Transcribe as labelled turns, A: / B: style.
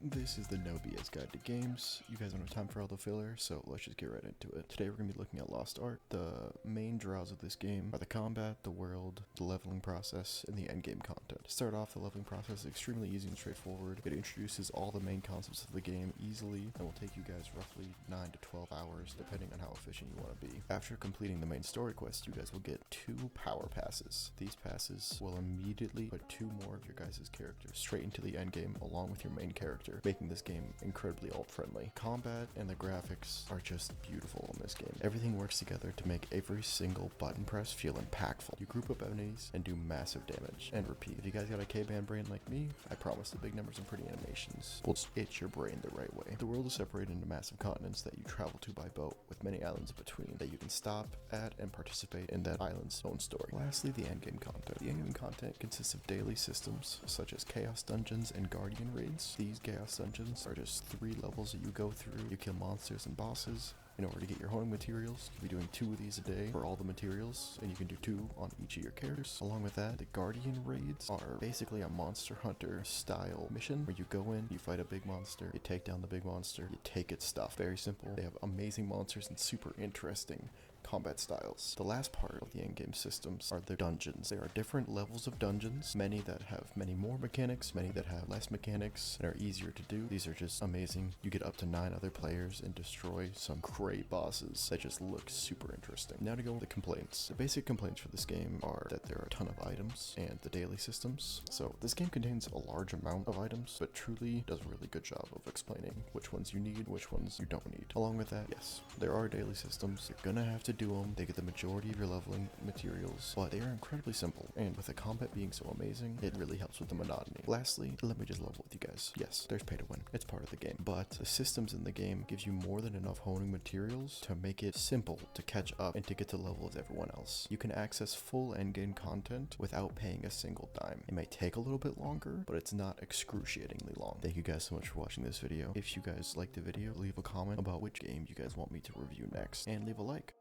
A: This is the No BS Guide to Games. You guys don't have time for all the filler, so let's just get right into it. Today we're going to be looking at Lost Ark. The main draws of this game are the combat, the world, the leveling process, and the endgame content. To start off, the leveling process is extremely easy and straightforward. It introduces all the main concepts of the game easily and will take you guys roughly 9 to 12 hours depending on how efficient you want to be. After completing the main story quest, you guys will get 2 power passes. These passes will immediately put 2 more of your guys' characters straight into the endgame along with your main character, making this game incredibly alt-friendly. Combat and the graphics are just beautiful in this game. Everything works together to make every single button press feel impactful. You group up enemies and do massive damage, and repeat. If you guys got a K-band brain like me, I promise the big numbers and pretty animations will just itch your brain the right way. The world is separated into massive continents that you travel to by boat, with many islands in between that you can stop at and participate in that island's own story. Lastly, the endgame content. The endgame content consists of daily systems such as chaos dungeons and guardian raids. These chaos dungeons are just 3 levels that you go through. You kill monsters and bosses. In order to get your honing materials, you'll be doing 2 of these a day for all the materials, and you can do 2 on each of your characters. Along with that, the Guardian raids are basically a Monster Hunter style mission where you go in, you fight a big monster, you take down the big monster, you take its stuff. Very simple. They have amazing monsters and super interesting combat styles. The last part of the endgame systems are the dungeons. There are different levels of dungeons, many that have many more mechanics, many that have less mechanics and are easier to do. These are just amazing. You get up to 9 other players and destroy some great bosses that just look super interesting. Now to go with the complaints. The basic complaints for this game are that there are a ton of items and the daily systems. So this game contains a large amount of items, but truly does a really good job of explaining which ones you need, which ones you don't need. Along with that, yes, there are daily systems. You're gonna have to do them. They get the majority of your leveling materials, but they are incredibly simple, and with the combat being so amazing, it really helps with the monotony. Lastly, let me just level with you guys. Yes, there's pay to win. It's part of the game, but the systems in the game gives you more than enough honing materials to make it simple to catch up and to get to the level of everyone else. You can access full endgame content without paying a single dime. It may take a little bit longer, but it's not excruciatingly long. Thank you guys so much for watching this video. If you guys liked the video, leave a comment about which game you guys want me to review next, and leave a like.